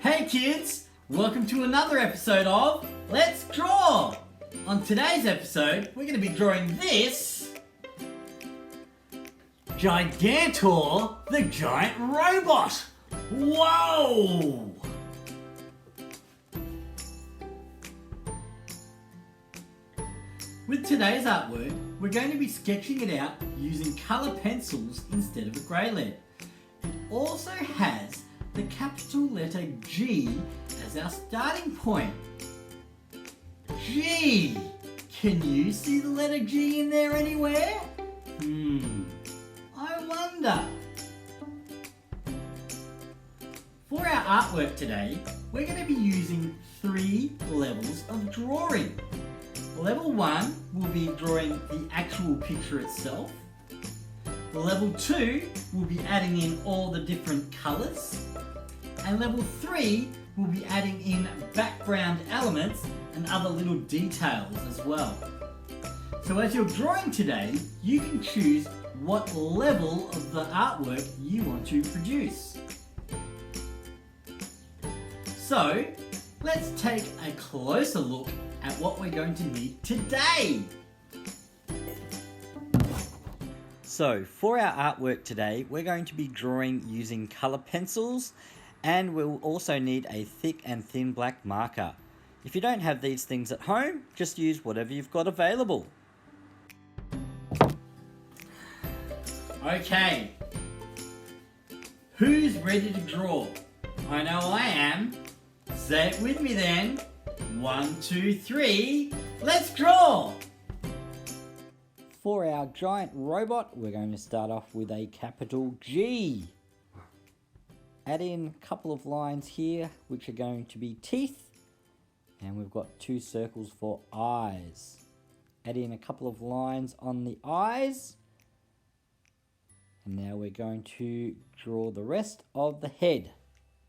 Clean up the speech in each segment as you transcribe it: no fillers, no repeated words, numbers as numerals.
Hey kids, welcome to another episode of Let's Draw! On today's episode, we're going to be drawing this Gigantor, the giant robot! Whoa! With today's artwork, we're going to be sketching it out using colour pencils instead of a grey lead. It also has the capital letter G as our starting point. G! Can you see the letter G in there anywhere? I wonder. For our artwork today, we're going to be using 3 levels of drawing. Level 1 will be drawing the actual picture itself. Level 2 will be adding in all the different colours. And level 3 will be adding in background elements and other little details as well. So as you're drawing today, you can choose what level of the artwork you want to produce. So let's take a closer look at what we're going to need today. So for our artwork today, we're going to be drawing using colour pencils, and we'll also need a thick and thin black marker. If you don't have these things at home, just use whatever you've got available. Okay, who's ready to draw? I know I am. Say it with me then. 1, 2, 3, let's draw! For our giant robot, we're going to start off with a capital G. Add in a couple of lines here, which are going to be teeth. And we've got 2 circles for eyes. Add in a couple of lines on the eyes. And now we're going to draw the rest of the head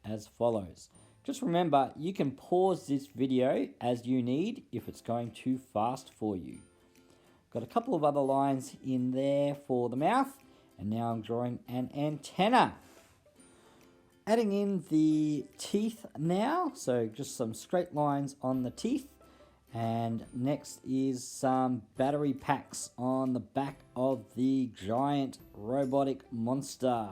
as follows. Just remember, you can pause this video as you need if it's going too fast for you. Got a couple of other lines in there for the mouth, and now I'm drawing an antenna. Adding in the teeth now, so just some straight lines on the teeth. And next is some battery packs on the back of the giant robotic monster.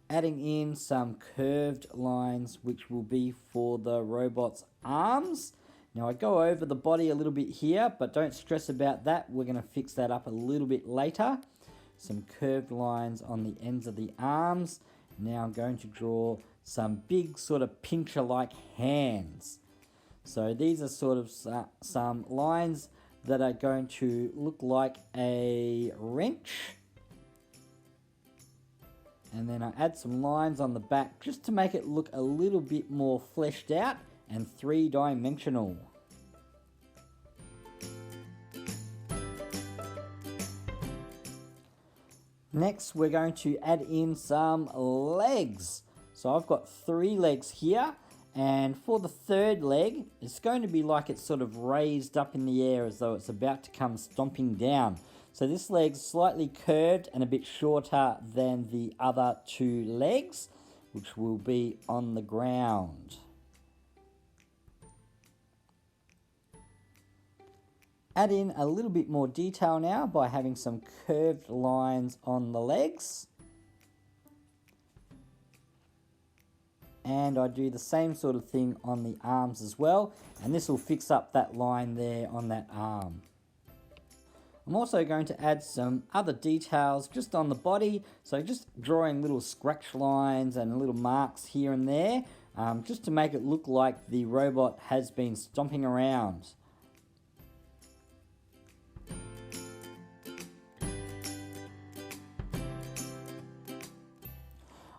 Adding in some curved lines, which will be for the robot's arms. Now I go over the body a little bit here, but don't stress about that. We're going to fix that up a little bit later. Some curved lines on the ends of the arms. Now I'm going to draw some big sort of pincher-like hands. So these are sort of some lines that are going to look like a wrench. And then I add some lines on the back just to make it look a little bit more fleshed out and 3-dimensional. Next, we're going to add in some legs. So I've got 3 legs here, and for the 3rd leg, it's going to be like it's sort of raised up in the air as though it's about to come stomping down. So this leg's slightly curved and a bit shorter than the other 2 legs, which will be on the ground. Add in a little bit more detail now by having some curved lines on the legs. And I do the same sort of thing on the arms as well, and this will fix up that line there on that arm. I'm also going to add some other details just on the body, so just drawing little scratch lines and little marks here and there, just to make it look like the robot has been stomping around.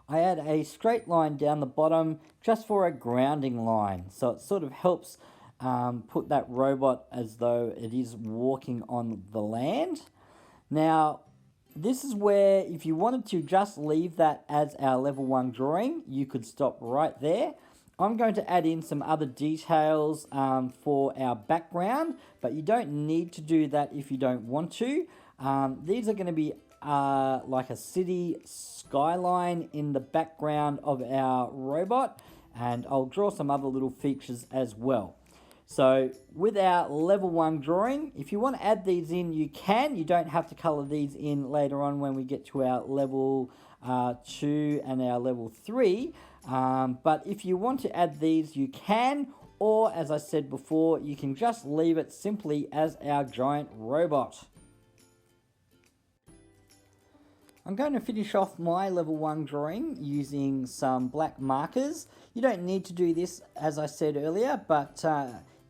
I add a straight line down the bottom just for a grounding line, so it sort of helps put that robot as though it is walking on the land. Now, this is where if you wanted to just leave that as our level 1 drawing, you could stop right there. I'm going to add in some other details for our background, but you don't need to do that if you don't want to. These are going to be like a city skyline in the background of our robot, and I'll draw some other little features as well. So with our level 1 drawing, if you want to add these in, you can. You don't have to color these in later on when we get to our level 2 and our level 3. But if you want to add these, you can. Or, as I said before, you can just leave it simply as our giant robot. I'm going to finish off my level 1 drawing using some black markers. You don't need to do this, as I said earlier, but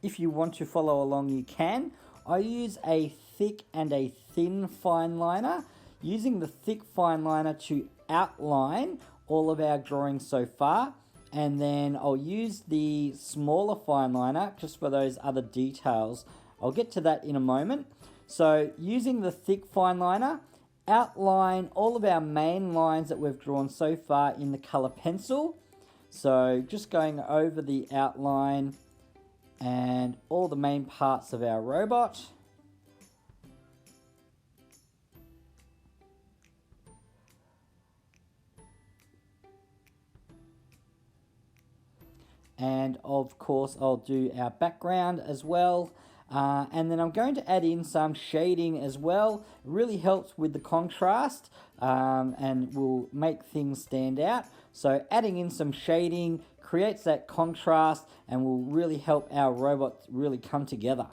if you want to follow along, you can. I use a thick and a thin fine liner, using the thick fine liner to outline all of our drawings so far, and then I'll use the smaller fine liner just for those other details. I'll get to that in a moment. So using the thick fine liner, outline all of our main lines that we've drawn so far in the color pencil. So just going over the outline and all the main parts of our robot. And of course I'll do our background as well. And then I'm going to add in some shading as well. It really helps with the contrast and will make things stand out. So adding in some shading creates that contrast and will really help our robot really come together.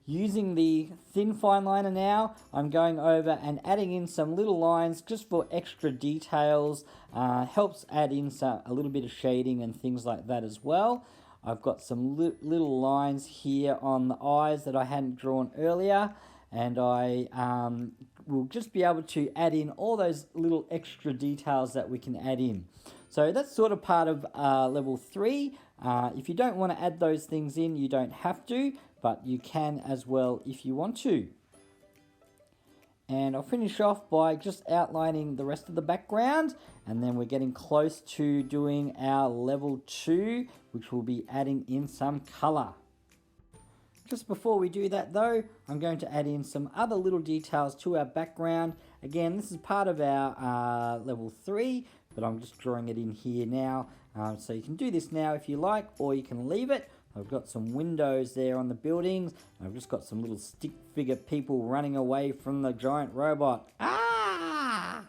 Using the thin fine liner now, I'm going over and adding in some little lines just for extra details. Helps add in a little bit of shading and things like that as well. I've got some little lines here on the eyes that I hadn't drawn earlier, and I will just be able to add in all those little extra details that we can add in. So that's sort of part of level 3. If you don't want to add those things in, you don't have to, but you can as well if you want to. And I'll finish off by just outlining the rest of the background, and then we're getting close to doing our level 2, which will be adding in some color. Just before we do that though, I'm going to add in some other little details to our background. Again, this is part of our level 3, but I'm just drawing it in here now. So you can do this now if you like, or you can leave it. I've got some windows there on the buildings. I've just got some little stick figure people running away from the giant robot. Ah!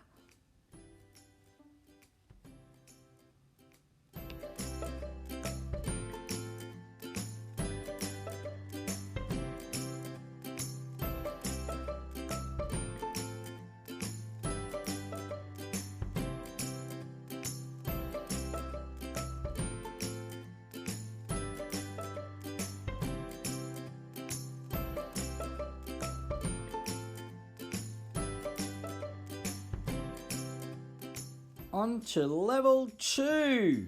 On to level 2.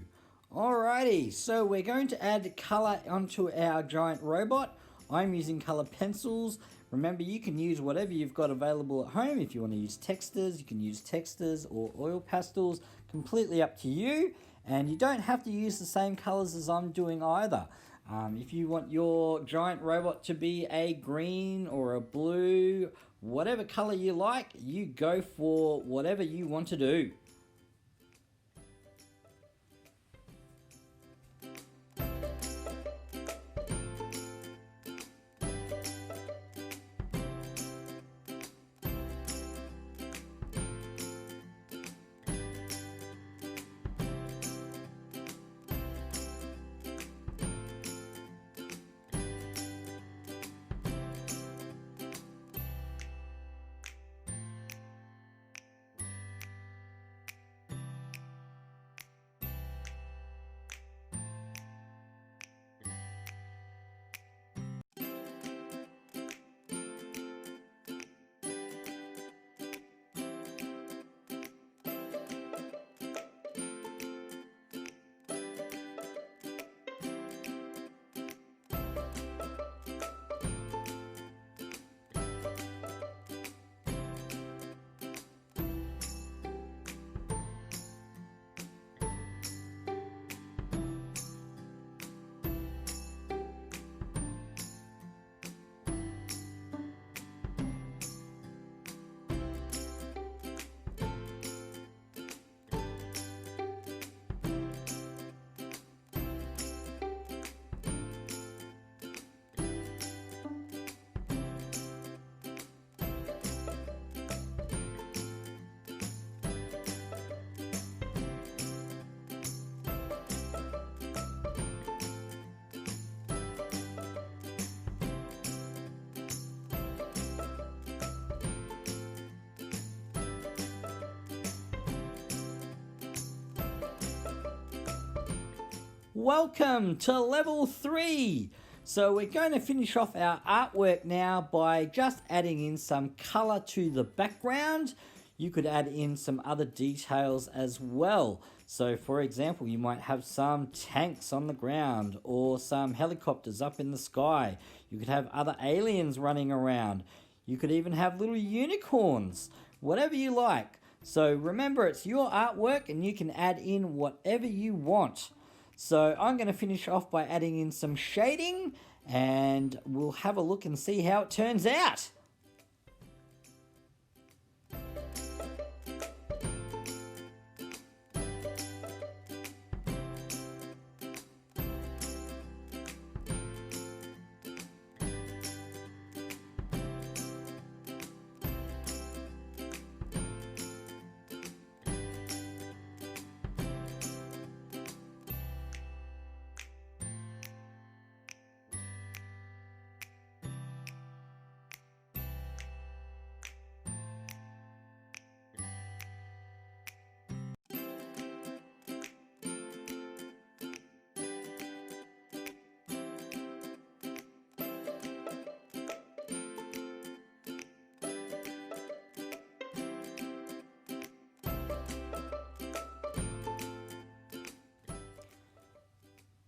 Alrighty, so we're going to add colour onto our giant robot. I'm using colour pencils. Remember, you can use whatever you've got available at home. If you want to use textures, you can use textures or oil pastels. Completely up to you. And you don't have to use the same colours as I'm doing either. If you want your giant robot to be a green or a blue, whatever colour you like, you go for whatever you want to do. welcome to level 3. So we're going to finish off our artwork now by just adding in some color to the background. You could add in some other details as well. So for example, you might have some tanks on the ground or some helicopters up in the sky. You could have other aliens running around. You could even have little unicorns, whatever you like. So remember, it's your artwork and you can add in whatever you want. So I'm going to finish off by adding in some shading and we'll have a look and see how it turns out.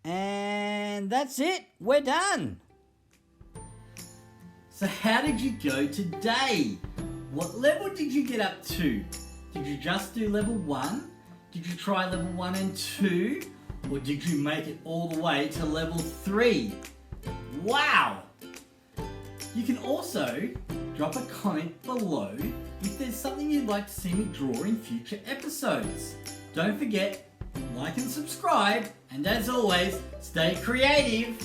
And that's it, we're done. So how did you go today? What level did you get up to? Did you just do level 1? Did you try level 1 and 2? Or did you make it all the way to level 3? Wow! You can also drop a comment below if there's something you'd like to see me draw in future episodes. Don't forget, like and subscribe, and as always, stay creative.